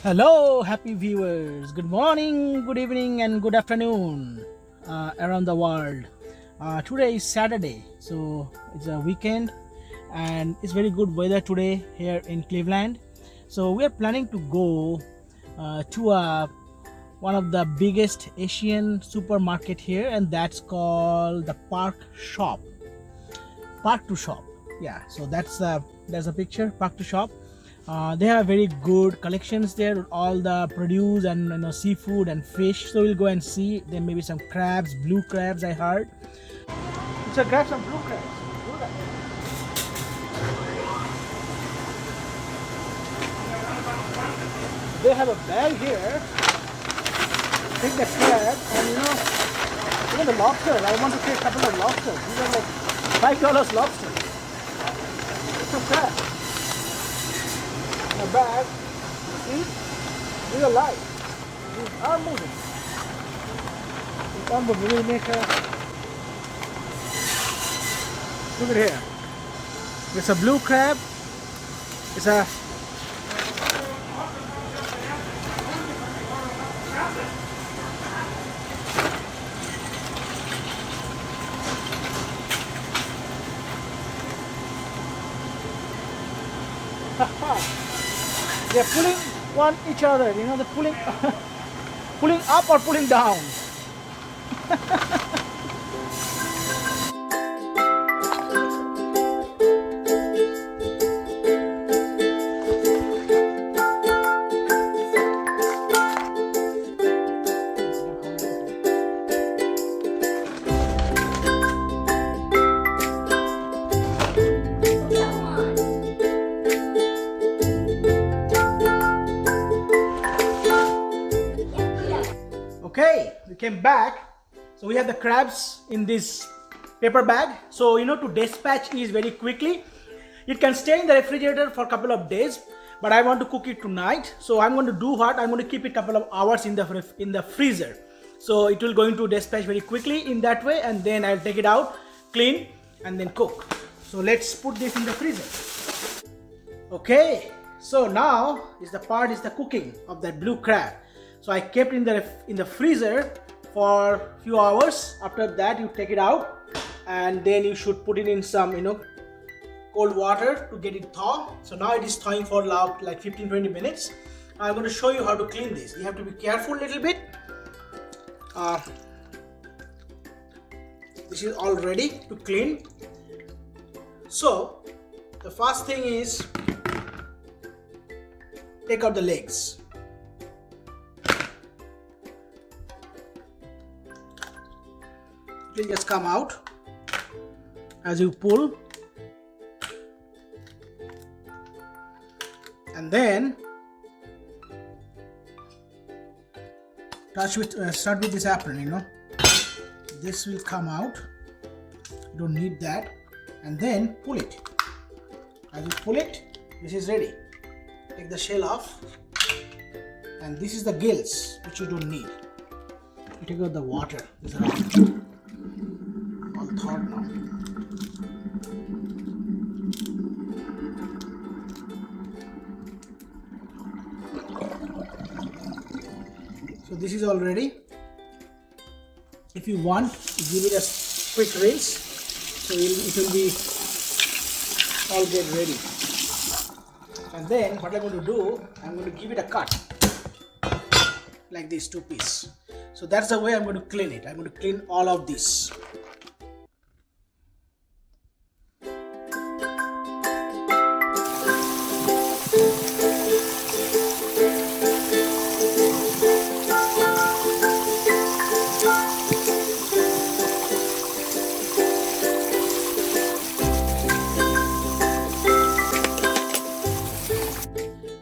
Hello, happy viewers. Good morning, good evening, and good afternoon around the world. Today is Saturday, so it's a weekend, and it's very good weather today here in Cleveland. So we are planning to go to one of the biggest Asian supermarket here, and that's called the Park Shop. Park to Shop. Yeah, so that's a picture. Park to Shop. They have very good collections there with all the produce and seafood and fish. So we'll go and see. There may be some crabs, blue crabs. I heard. So grab some blue crabs. Do that. They have a bag here. Take the crab and even the lobster. I want to take a couple of lobsters. These are like $5 lobster. It's a crab. A bag. See? These are live. These are moving. These are moving. We make a. Look at here. It's a blue crab. It's a. They're pulling one each other, they're pulling pulling up or pulling down. Okay, we came back. So we have the crabs in this paper bag. So to dispatch is very quickly. It can stay in the refrigerator for a couple of days, but I want to cook it tonight. So I'm going to do what? I'm going to keep it a couple of hours in the freezer. So it will going to dispatch very quickly in that way, and then I'll take it out, clean, and then cook. So let's put this in the freezer. Okay, so now is the cooking of that blue crab. So I kept in the freezer for a few hours. After that, you take it out, and then you should put it in some cold water to get it thaw. So now it is thawing for like 15-20 minutes. I'm going to show you how to clean this. You have to be careful a little bit. This is all ready to clean. So the first thing is take out the legs. It will just come out as you pull, and then start with this apron. This will come out. You don't need that, and then pull it. As you pull it, this is ready. Take the shell off, and this is the gills, which you don't need. You take out the water. These are all thawed now. So this is all ready. If you want, give it a quick rinse, so it will be all get ready. And then what I'm going to do, I'm going to give it a cut like this, 2 pieces. So that's the way I'm going to clean it. I'm going to clean all of this.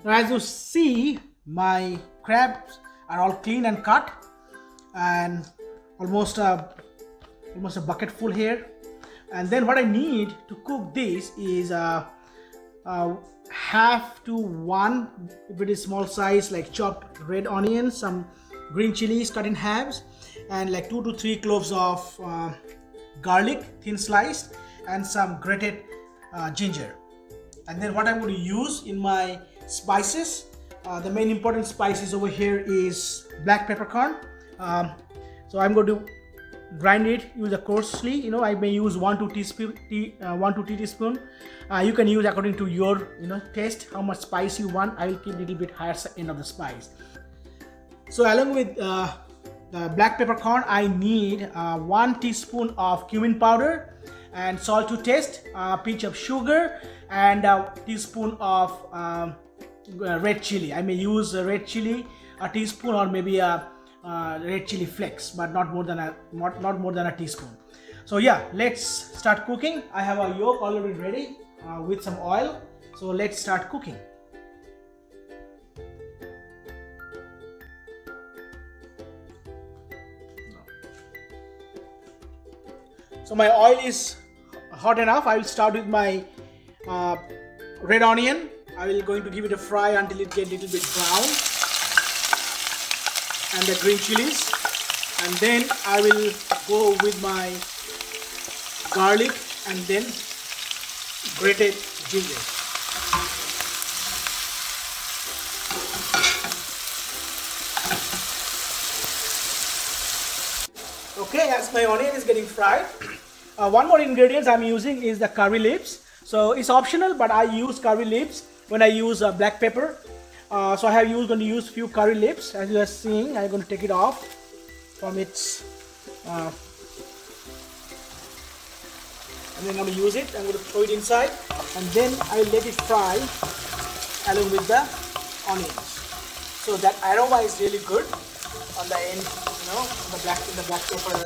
Now as you see, my crabs are all clean and cut, and almost a bucket full here. And then what I need to cook this is half to 1, if it is small size, like chopped red onions, some green chilies cut in halves, and like 2 to 3 cloves of garlic thin sliced, and some grated ginger. And then what I'm going to use in my spices, the main important spices over here is black peppercorn. So I'm going to grind it, use a coarsely. You know, I may use 1-2 teaspoon. You can use according to your taste, how much spice you want. I will keep a little bit higher end of the spice. So along with the black peppercorn, I need 1 teaspoon of cumin powder and salt to taste, a pinch of sugar, and a teaspoon of red chili. I may use red chili, a teaspoon, or maybe a red chili flakes, but not more than a teaspoon. So yeah, let's start cooking. I have a yolk already ready with some oil. So let's start cooking. So my oil is hot enough. I will start with my red onion. I will going to give it a fry until it gets a little bit brown, and the green chilies, and then I will go with my garlic and then grated ginger. Okay, as my onion is getting fried, one more ingredient I'm using is the curry leaves. So it's optional, but I use curry leaves when I use black pepper. So I have going to use few curry leaves. As you are seeing, I'm going to take it off from its and then I'm going to use it. I'm going to throw it inside, and then I let it fry along with the onions. So that aroma is really good on the end, the black pepper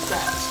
crabs.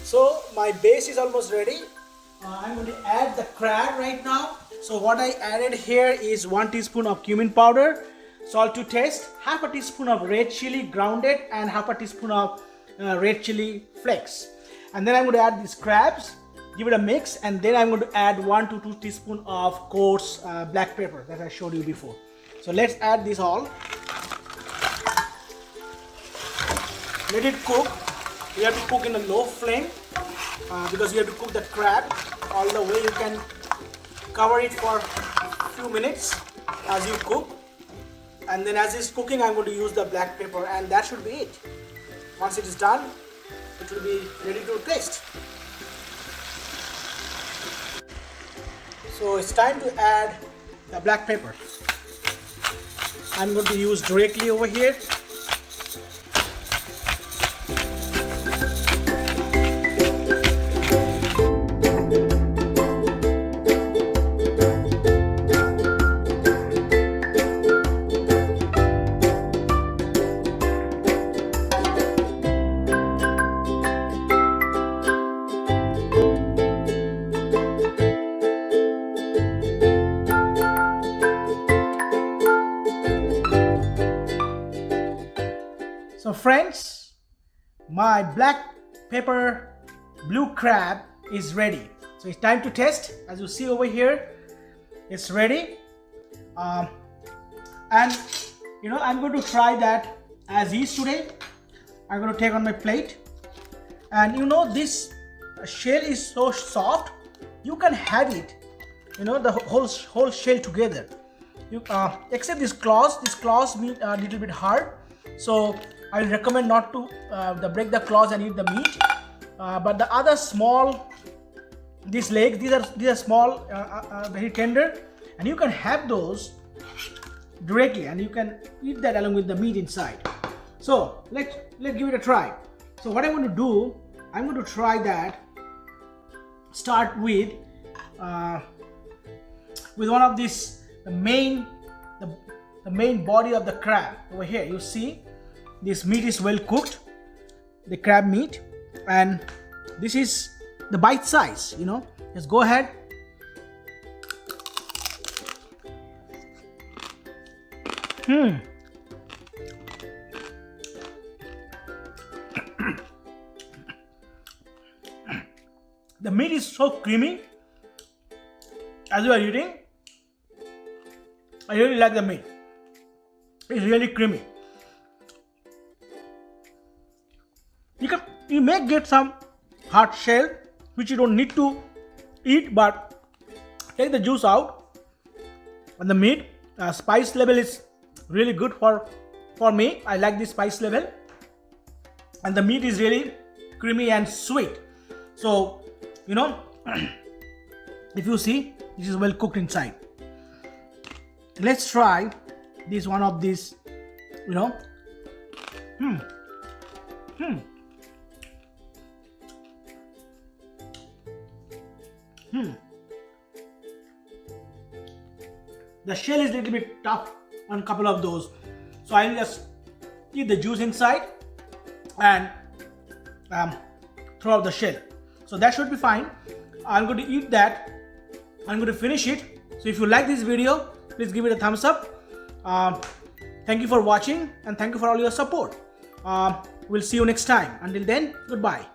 So my base is almost ready. I'm going to add the crab right now. So what I added here is 1 teaspoon of cumin powder, salt to taste, half a teaspoon of red chili grounded, and half a teaspoon of red chili flakes. And then I'm going to add these crabs, give it a mix, and then I'm going to add 1 to 2 teaspoons of coarse black pepper that I showed you before. So let's add this all. Let it cook. You have to cook in a low flame because you have to cook the crab all the way. You can cover it for a few minutes as you cook, and then as it's cooking, I'm going to use the black pepper, and that should be it. Once it is done, it will be ready to taste. So it's time to add the black pepper. I'm going to use directly over here. So friends, my black pepper blue crab is ready. So it's time to test. As you see over here, it's ready. And I'm going to try that as is today. I'm going to take on my plate. And this shell is so soft, you can have it, the whole shell together. Except this claws meat are a little bit hard. So I will recommend not to break the claws and eat the meat. But the other small, these legs, these are small, very tender, and you can have those directly, and you can eat that along with the meat inside. So let's give it a try. So what I'm going to do, I'm going to try that. Start with one of these, the main body of the crab over here. You see, this meat is well cooked, the crab meat, and this is the bite size, you know. Just go ahead. The meat is so creamy as you are eating. I really like the meat. It's really creamy. You may get some hard shell which you don't need to eat, but take the juice out. And the meat spice level is really good for me. I like this spice level, and the meat is really creamy and sweet. So, you know, if you see, this is well cooked inside. Let's try this one of these, you know. The shell is a little bit tough on a couple of those, so I'll just eat the juice inside and throw out the shell. So that should be fine. I'm going to eat that. I'm going to finish it. So if you like this video, please give it a thumbs up. Thank you for watching, and thank you for all your support. We'll see you next time. Until then, goodbye.